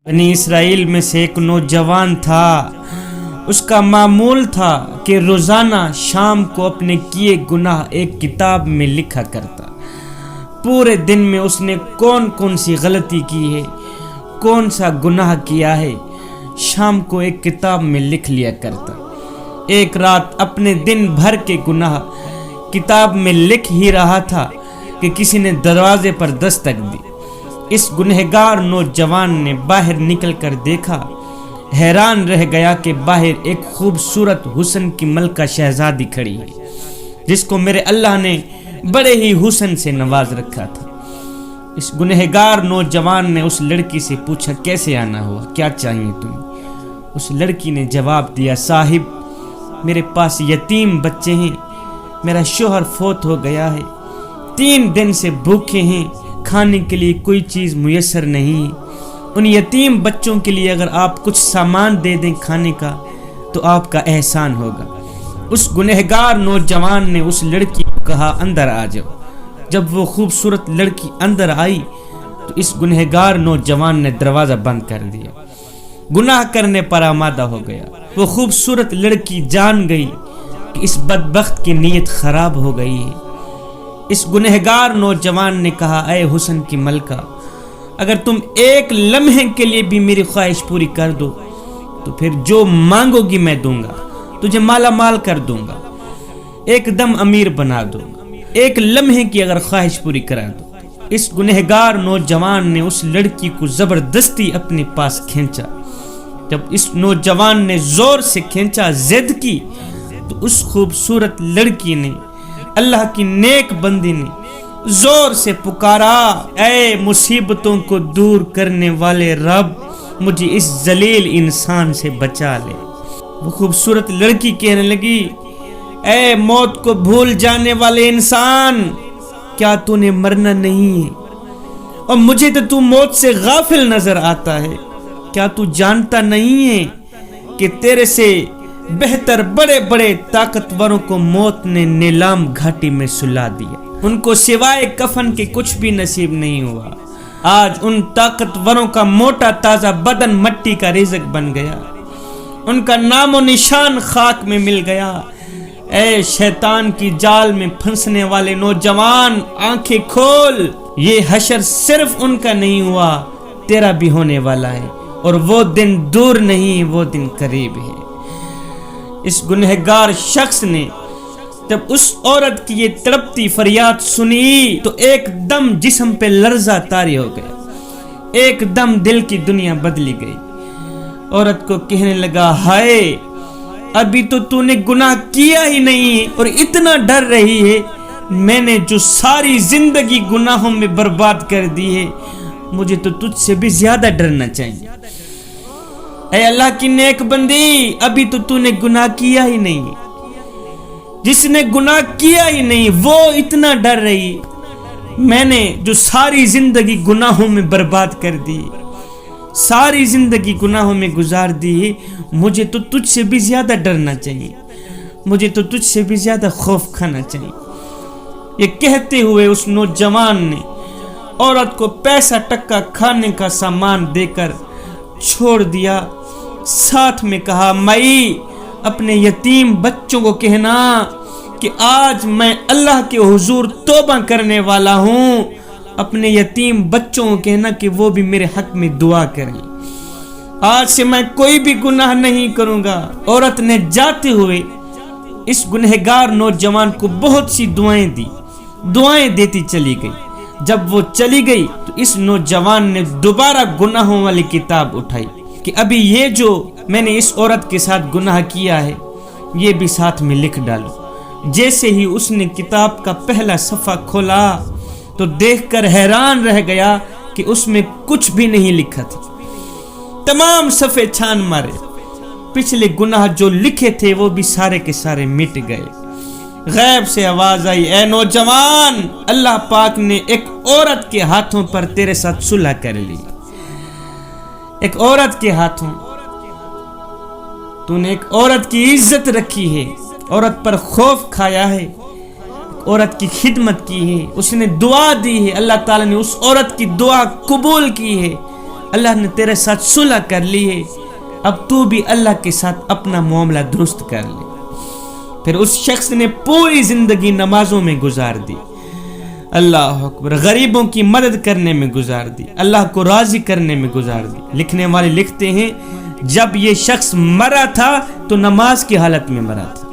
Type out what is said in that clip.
بنی اسرائیل میں سے ایک نوجوان تھا، اس کا معمول تھا کہ روزانہ شام کو اپنے کیے گناہ ایک کتاب میں لکھا کرتا۔ پورے دن میں اس نے کون کون سی غلطی کی ہے، کون سا گناہ کیا ہے، شام کو ایک کتاب میں لکھ لیا کرتا۔ ایک رات اپنے دن بھر کے گناہ کتاب میں لکھ ہی رہا تھا کہ کسی نے دروازے پر دستک دی۔ اس گنہگار نوجوان نے باہر نکل کر دیکھا، حیران رہ گیا کہ باہر ایک خوبصورت حسن کی ملکہ شہزادی کھڑی ہے، جس کو میرے اللہ نے بڑے ہی حسن سے نواز رکھا تھا۔ اس گنہگار نوجوان نے اس لڑکی سے پوچھا، کیسے آنا ہوا، کیا چاہیے تمہیں؟ اس لڑکی نے جواب دیا، صاحب میرے پاس یتیم بچے ہیں، میرا شوہر فوت ہو گیا ہے، 3 دن سے بھوکے ہیں، کھانے کے لیے کوئی چیز میسر نہیں ہے۔ ان یتیم بچوں کے لیے اگر آپ کچھ سامان دے دیں کھانے کا تو آپ کا احسان ہوگا۔ اس گنہگار نوجوان نے اس لڑکی کو کہا، اندر آ جاؤ۔ جب وہ خوبصورت لڑکی اندر آئی تو اس گنہگار نوجوان نے دروازہ بند کر دیا، گناہ کرنے پر آمادہ ہو گیا۔ وہ خوبصورت لڑکی جان گئی کہ اس بدبخت کی نیت خراب ہو گئی ہے۔ اس گنہگار نوجوان نے کہا، اے حسن کی ملکہ، اگر تم ایک لمحے کے لیے بھی میری خواہش پوری کر دو تو پھر جو مانگو گی میں دوں گا، تجھے مالا مال کر دوں گا، ایک دم امیر بنا دوں گا، ایک لمحے کی اگر خواہش پوری کرا دو۔ اس گنہگار نوجوان نے اس لڑکی کو زبردستی اپنے پاس کھینچا۔ جب اس نوجوان نے زور سے کھینچا، ضد کی، تو اس خوبصورت لڑکی نے، اللہ کی نیک بندی نے زور سے پکارا، اے مصیبتوں کو دور کرنے والے رب، مجھے اس ذلیل انسان سے بچا لے۔ وہ خوبصورت لڑکی کہنے لگی، اے موت کو بھول جانے والے انسان، کیا تو نے مرنا نہیں ہے؟ اور مجھے تو موت سے غافل نظر آتا ہے۔ کیا تو جانتا نہیں ہے کہ تیرے سے بہتر بڑے بڑے طاقتوروں کو موت نے نیلام گھاٹی میں سلا دیا، ان کو سوائے کفن کے کچھ بھی نصیب نہیں ہوا۔ آج ان طاقتوروں کا موٹا تازہ بدن مٹی کا رزق بن گیا، ان کا نام و نشان خاک میں مل گیا۔ اے شیطان کی جال میں پھنسنے والے نوجوان، آنکھیں کھول، یہ حشر صرف ان کا نہیں ہوا، تیرا بھی ہونے والا ہے، اور وہ دن دور نہیں، وہ دن قریب ہے۔ اس گنہگار شخص نے جب اس عورت کی یہ تڑپتی فریاد سنی تو ایک دم جسم پہ لرزہ طاری ہو گیا، ایک دم دل کی دنیا بدلی گئی۔ عورت کو کہنے لگا، ہائے، ابھی تو نے گناہ کیا ہی نہیں اور اتنا ڈر رہی ہے، میں نے جو ساری زندگی گناہوں میں برباد کر دی ہے، مجھے تو تجھ سے بھی زیادہ ڈرنا چاہیے۔ اے اللہ کی نیک بندی، ابھی تو نے گناہ کیا ہی نہیں، جس نے گناہ کیا ہی نہیں وہ اتنا ڈر رہی، میں نے جو ساری زندگی گناہوں میں برباد کر دی، ساری زندگی گناہوں میں گزار دی، مجھے تو تجھ سے بھی زیادہ ڈرنا چاہیے، مجھے تو تجھ سے بھی زیادہ خوف کھانا چاہیے۔ یہ کہتے ہوئے اس نوجوان نے عورت کو پیسہ ٹکا کھانے کا سامان دے کر چھوڑ دیا، ساتھ میں کہا، مائی اپنے یتیم بچوں کو کہنا کہ آج میں اللہ کے حضور توبہ کرنے والا ہوں، اپنے یتیم بچوں کو کہنا کہ وہ بھی میرے حق میں دعا کریں، آج سے میں کوئی بھی گناہ نہیں کروں گا۔ عورت نے جاتے ہوئے اس گنہگار نوجوان کو بہت سی دعائیں دیتی چلی گئی۔ جب وہ چلی گئی تو اس نوجوان نے دوبارہ گناہوں والی کتاب اٹھائی کہ ابھی یہ جو میں نے اس عورت کے ساتھ گناہ کیا ہے یہ بھی ساتھ میں لکھ ڈالو۔ جیسے ہی اس نے کتاب کا پہلا صفحہ کھولا تو دیکھ کر حیران رہ گیا کہ اس میں کچھ بھی نہیں لکھا تھا۔ تمام صفحے چھان مارے، پچھلے گناہ جو لکھے تھے وہ بھی سارے کے سارے مٹ گئے۔ غیب سے آواز آئی، اے نوجوان، اللہ پاک نے ایک عورت کے ہاتھوں پر تیرے ساتھ صلح کر لی۔ ایک عورت کے ہاتھوں تو نے ایک عورت کی عزت رکھی ہے، عورت پر خوف کھایا ہے، عورت کی خدمت کی ہے، اس نے دعا دی ہے، اللہ تعالیٰ نے اس عورت کی دعا قبول کی ہے، اللہ نے تیرے ساتھ صلح کر لی ہے، اب تو بھی اللہ کے ساتھ اپنا معاملہ درست کر لے۔ پھر اس شخص نے پوری زندگی نمازوں میں گزار دی، اللہ اکبر، غریبوں کی مدد کرنے میں گزار دی، اللہ کو راضی کرنے میں گزار دی۔ لکھنے والے لکھتے ہیں جب یہ شخص مرا تھا تو نماز کی حالت میں مرا تھا۔